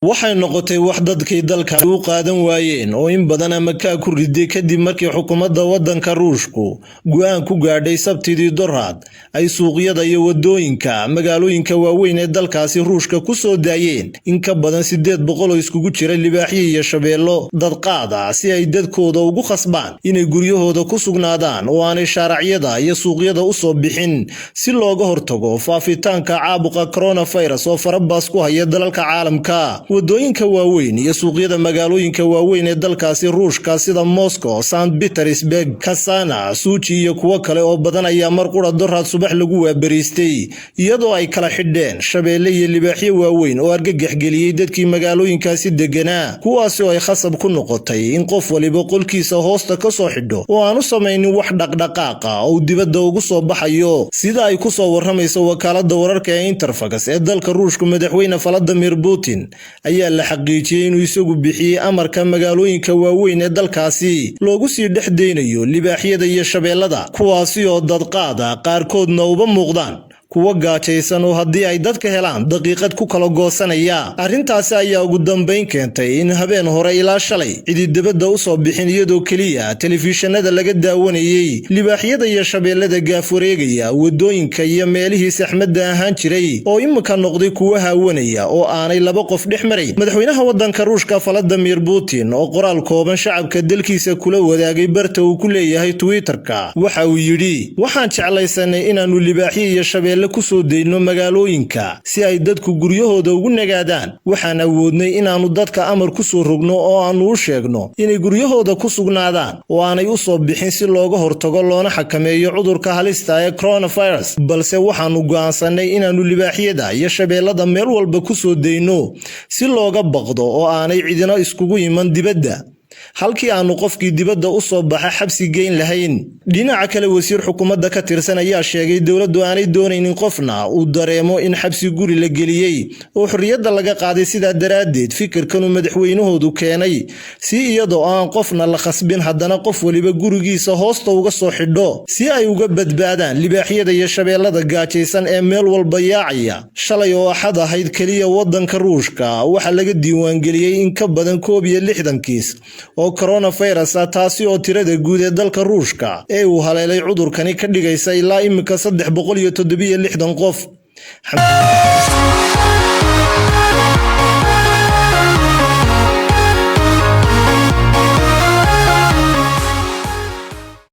waxay noqotay wax dadkii dalka u qaadan waayeen oo in badan ama ka ku riday kadib markii xukuumadda waddanka Ruushku go'aan ku gaadhay Sabtidii Doraad ay suuqyada iyo wadooyinka magaalooyinka waaweyn ee dalkaasi Ruushka ku soo daayeen in ka badan 800 oo iskugu jira libaaxyo iyo shabeello dad qaada si ay dadkooda ugu khasbaan inay guryahooda ku sugnaadaan oo aanay sharaaciyada iyo suuqyada u soo bixin si looga hortago faafitaanka caabuqa coronavirus oo farabaas ku haya dalalka caalamka. wadooyinka waaweyn iyo suuqyada magaalooyinka waaweyn ee dalkaasi Ruushka sida Moscow, St. Petersburg, Kasana, Sochi iyo kuwa kale oo badan ayaa mar qura Doraad subax lagu waabariistay iyadoo ay kala xidheen shabeelle iyo libaaxyo waaweyn oo argagax geliyay dadkii magaalooyinkaasi deganaa kuwaas oo ay khasab ku noqotay in qof waliba qolkiisa hoosta ka soo xidho oo aanu samaynin wax dhaqdhaqaaqa oo dibadda ugu soo baxayo sida ay ku soo waramayso wakaaladda wararka ee Interfax ee dalka Ruushka. madaxweyne Vladimir Putin ayaa la xaqiijiyay inuu isagu bixiyay amarka magaalooyinka waaweyn ee dalkaasi loogu sii dhexdeynayo libaaxyada iyo shabeellada kuwaasi oo dad qaada qaarkoodna uba muuqdaan kuwa gaajaysan oo haddii ay dadka helaan daqiiqad ku kala goosanaya. arrintaasi ayaa ugu dambeyn keentay in habeen hore ilaa shalay cidi dibadda u soo bixin iyadoo kaliya telefishinada laga daawanayay libaaxyada iyo shabeellada gaaf wareegaya wadooyinka iyo meelihii saxmadda ahaan jiray oo imika noqday kuwa haawanaya oo aanay laba qof dhex maray. madaxweynaha waddanka Ruushka Vladimir Putin oo qoraal kooban shacabka dalkiisa kula wadaagay barta uu ku leeyahay Twitter-ka waxa uu yidhi waxaan jeclaysanay inaanu libaaxyo iyo shabeello ku soo deyno magaalooyinka si ay dadku guryahooda ugu nagaadaan. waxaan awoodnay inaanu dadka amar ku soo rogno oo aanu u sheegno inay guryahooda ku sugnaadaan oo aanay u soo bixin si looga hortago loona xakameeyo cudurka halista ee coronavirus, balse waxaanu go'aansanay inaanu libaaxyada iyo shabeellada meel walba ku soo deyno si looga baqdo oo aanay cidina iskugu iman dibadda halkii aanu qofkii dibadda u soo baxa xabsi geyn lahayn. dhinaca kale wasiir xukuumadda ka tirsan ayaa sheegay dawladdu aanay doonaynin qofna uu dareemo in xabsi guri la geliyay oo xorriyadda laga qaaday sidaa daraadeed fikirkan uu madaxweynahoodu keenay si iyadoo aan qofna la khasbin haddana qof waliba gurigiisa hoosta uga soo xidho si ay uga badbaadaan libaaxyada iyo shabeellada gaajaysan ee meel walba yaacaya. shalay oo axad ahayd kaliya waddanka Ruushka waxaa laga diiwaangeliyay in ka badan 61 kiis oo coronavirus taasi oo tirada guud ee dalka Ruushka ee uu haleelay cudurkani ka dhigaysa ilaa imika 367 qof.